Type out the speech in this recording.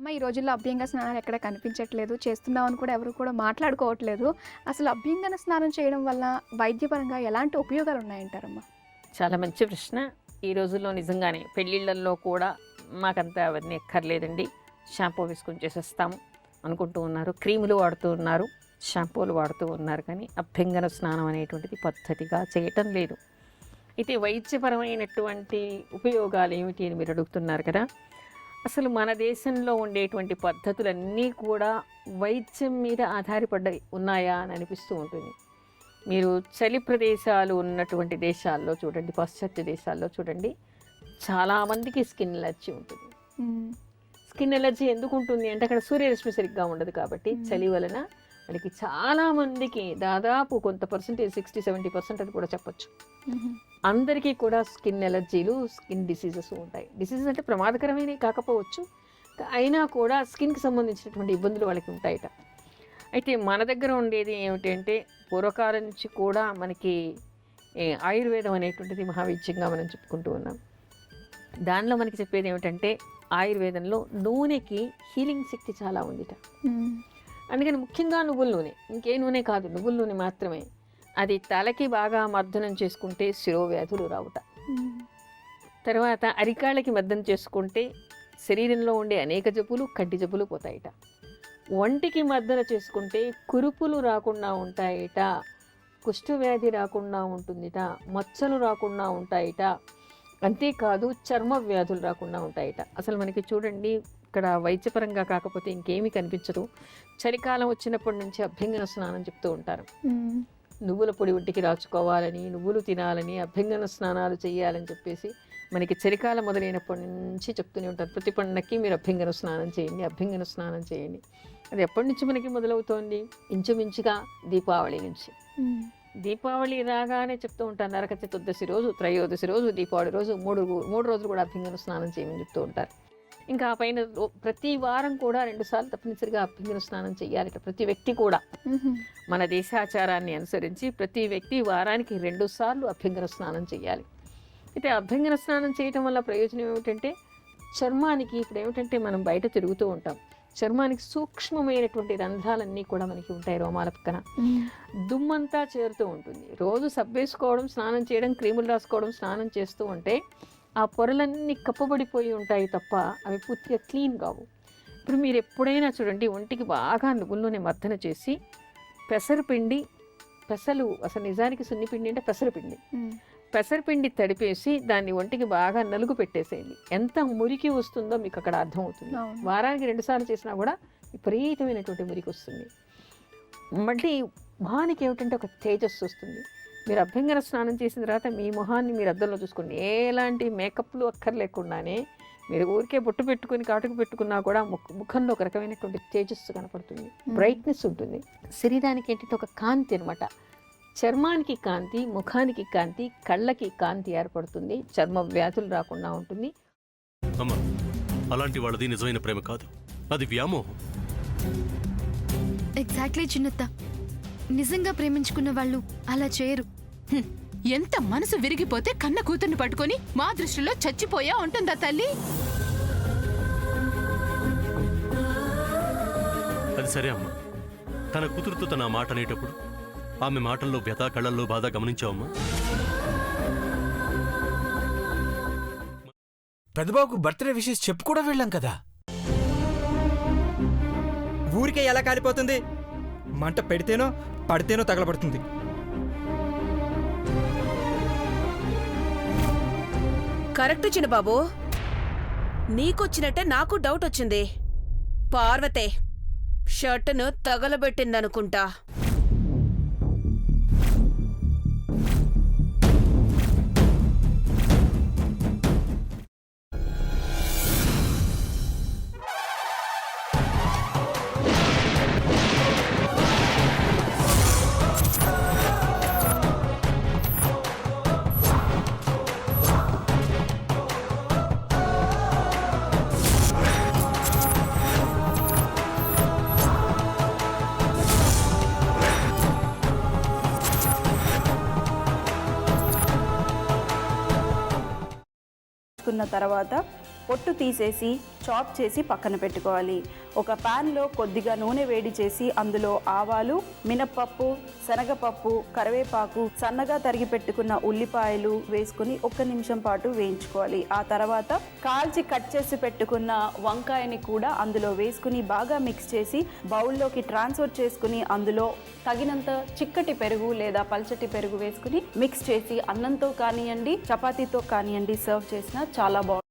అమ్మ ఈ రోజుల్లో అభ్యంగ స్నానాలు ఎక్కడ కనిపించట్లేదు. చేస్తున్నామని కూడా ఎవరు కూడా మాట్లాడుకోవట్లేదు. అసలు అభ్యంగన స్నానం చేయడం వల్ల వైద్యపరంగా ఎలాంటి ఉపయోగాలున్నాయంటారమ్మా? చాలా మంచి ప్రశ్న. ఈ రోజుల్లో నిజంగానే పెళ్ళిళ్ళల్లో కూడా మాకంతా అవన్నీ ఎక్కర్లేదండి, షాంపూ వేసుకొని చేసేస్తాము అనుకుంటూ ఉన్నారు. క్రీములు వాడుతూ ఉన్నారు, షాంపూలు వాడుతూ ఉన్నారు, కానీ అభ్యంగన స్నానం అనేటువంటిది పద్ధతిగా చేయటం లేదు. అయితే వైద్యపరమైనటువంటి ఉపయోగాలు ఏమిటి అని మీరు అడుగుతున్నారు కదా. అసలు మన దేశంలో ఉండేటువంటి పద్ధతులన్నీ కూడా వైద్యం మీద ఆధారపడ్డ ఉన్నాయా అని అనిపిస్తూ ఉంటుంది. మీరు చలి ప్రదేశాలు ఉన్నటువంటి దేశాల్లో చూడండి, పాశ్చాత్య దేశాల్లో చూడండి, చాలామందికి స్కిన్ ఎలర్జీ ఉంటుంది. స్కిన్ ఎలర్జీ ఎందుకు ఉంటుంది అంటే అక్కడ సూర్యరశ్మి సరిగ్గా ఉండదు కాబట్టి చలి వలన వాళ్ళకి చాలామందికి దాదాపు కొంత పర్సెంటేజ్ 60-70% అని కూడా చెప్పచ్చు. అందరికీ కూడా స్కిన్ ఎలర్జీలు, స్కిన్ డిసీజెస్ ఉంటాయి. డిసీజెస్ అంటే ప్రమాదకరమైనవి కాకపోవచ్చు, అయినా కూడా స్కిన్కి సంబంధించినటువంటి ఇబ్బందులు వాళ్ళకి ఉంటాయట. అయితే మన దగ్గర ఉండేది ఏమిటంటే పూర్వకాలం నుంచి కూడా మనకి ఆయుర్వేదం అనేటువంటిది మహావిద్యంగా మనం చెప్పుకుంటూ ఉన్నాం. దానిలో మనకి చెప్పేది ఏమిటంటే ఆయుర్వేదంలో నూనెకి హీలింగ్ శక్తి చాలా ఉందిట. అందుకని ముఖ్యంగా నువ్వుల నూనె, ఇంకే నూనె కాదు, నువ్వుల నూనె మాత్రమే. అది తలకి బాగా మర్దనం చేసుకుంటే శిరోవ్యాధులు రావుట. తర్వాత అరికాళ్ళకి మర్దనం చేసుకుంటే శరీరంలో ఉండే అనేక జబ్బులు, కంటి జబ్బులు పోతాయిట. ఒంటికి మర్దన చేసుకుంటే కురుపులు రాకుండా ఉంటాయిట, కుష్ఠవ్యాధి రాకుండా ఉంటుందిట, మచ్చలు రాకుండా ఉంటాయిట, అంతేకాదు చర్మ వ్యాధులు రాకుండా ఉంటాయిట. అసలు మనకి చూడండి, ఇక్కడ వైద్యపరంగా కాకపోతే ఇంకేమీ కనిపించదు. చలికాలం వచ్చినప్పటి నుంచి అభ్యంగన స్నానం చెప్తూ ఉంటారు. నువ్వుల పొడి ఒంటికి రాచుకోవాలని, నువ్వులు తినాలని, అభ్యంగన స్నానాలు చేయాలని చెప్పేసి మనకి చలికాలం మొదలైనప్పటి నుంచి చెప్తూనే ఉంటారు. ప్రతి పండగకి మీరు అభ్యంగన స్నానం చేయండి, అభ్యంగన స్నానం చేయండి. అది ఎప్పటి నుంచి మనకి మొదలవుతోంది? ఇంచుమించుగా దీపావళి నుంచి. దీపావళి రాగానే చెప్తూ ఉంటారు, నరక చతుర్దశి రోజు, త్రయోదశి రోజు, దీపావళి రోజు, మూడు రోజులు కూడా అభ్యంగన స్నానం చేయమని చెప్తూ ఉంటారు. ఇంకా ఆ పైన ప్రతి వారం కూడా 2 సార్లు తప్పనిసరిగా అభ్యంగన స్నానం చేయాలి ప్రతి వ్యక్తి కూడా. మన దేశాచారాన్ని అనుసరించి ప్రతి వ్యక్తి వారానికి 2 సార్లు అభ్యంగన స్నానం చేయాలి. అయితే అభ్యంగన స్నానం చేయటం వల్ల ప్రయోజనం ఏమిటంటే చర్మానికి, ఇప్పుడు ఏమిటంటే మనం బయట తిరుగుతూ ఉంటాం, చర్మానికి సూక్ష్మమైనటువంటి రంధ్రాలన్నీ కూడా మనకి ఉంటాయి రోమాల పక్కన. దుమ్మంతా చేరుతూ ఉంటుంది. రోజు సబ్బేసుకోవడం, స్నానం చేయడం, క్రీములు రాసుకోవడం, స్నానం చేస్తూ ఉంటే ఆ పొరలన్నీ కప్పబడిపోయి ఉంటాయి తప్ప అవి పూర్తిగా క్లీన్ కావు. ఇప్పుడు మీరు ఎప్పుడైనా చూడండి, ఒంటికి బాగా నువ్వుల్లోనే మర్దన చేసి పెసలు అసలు నిజానికి సున్నిపిండి అంటే పెసరపిండి తడిపేసి దాన్ని ఒంటికి బాగా నలుగు పెట్టేసేయండి. ఎంత మురికి వస్తుందో మీకు అక్కడ అర్థమవుతుంది. వారానికి 2 సార్లు చేసినా కూడా విపరీతమైనటువంటి మురికి వస్తుంది. మళ్ళీ మొహానికి ఏమిటంటే ఒక తేజస్సు వస్తుంది. మీరు అభ్యంగన స్నానం చేసిన తర్వాత మీ మొహాన్ని మీరు అద్దంలో చూసుకోండి, ఎలాంటి మేకప్లు అక్కర్లేకుండానే మీరు ఊరికే బొట్టు పెట్టుకుని కాటుకు పెట్టుకున్నా కూడా ముఖంలో ఒక రకమైనటువంటి తేజస్సు కనపడుతుంది, బ్రైట్నెస్ ఉంటుంది. శరీరానికి ఏంటంటే ఒక కాంతి అనమాట. చర్మానికి కాంతి, ముఖానికి కాంతి, కళ్ళకి కాంతి ఏర్పడుతుంది, చర్మ వ్యాధులు రాకుండా ఉంటుంది. అమ్మా, అలాంటి వాళ్ళది నిజమైన ప్రేమ కాదు, అది వ్యామోహం. ఎగ్జాక్ట్లీ చిన్నత్త, నిజంగా ప్రేమించుకున్న వాళ్ళు అలా చేయరు. ఎంత మనసు విరిగిపోతే కన్న కూతుర్ని పట్టుకొని మా దృష్టిలో చచ్చిపోయా ఉంటుందా తల్లి? అది సరే అమ్మా, తన కూతురుతో తన మాట అనేటప్పుడు ఆమె మాటల్లో వ్యథ, కళ్ళల్లో బాధ గమనించావమ్మా? పెద్దబాబుకు బర్త్డే విషెస్ చెప్పు కూడా వెళ్ళాం కదా. ఊరికే ఎలా కాలిపోతుంది? మంట పెడితేనో పడితేనో తగలబడుతుంది. కరెక్ట్ చిన్నబాబు, నీకొచ్చినట్టే నాకు డౌట్ వచ్చింది. పార్వతే షర్టును తగలబెట్టిందనుకుంటా. తర్వాత పొట్టు తీసేసి చాప్ చేసి పక్కన పెట్టుకోవాలి. ఒక ప్యాన్లో కొద్దిగా నూనె వేడి చేసి అందులో ఆవాలు, మినప్పప్పు, శనగపప్పు, కరివేపాకు, సన్నగా తరిగి పెట్టుకున్న ఉల్లిపాయలు వేసుకుని 1 నిమిషం పాటు వేయించుకోవాలి. ఆ తర్వాత కాల్చి కట్ చేసి పెట్టుకున్న వంకాయని కూడా అందులో వేసుకుని బాగా మిక్స్ చేసి బౌల్లోకి ట్రాన్స్ఫర్ చేసుకుని అందులో తగినంత చిక్కటి పెరుగు లేదా పల్చటి పెరుగు వేసుకుని మిక్స్ చేసి అన్నంతో కానివ్వండి, చపాతీతో కానివ్వండి సర్వ్ చేసినా చాలా బాగుంటుంది.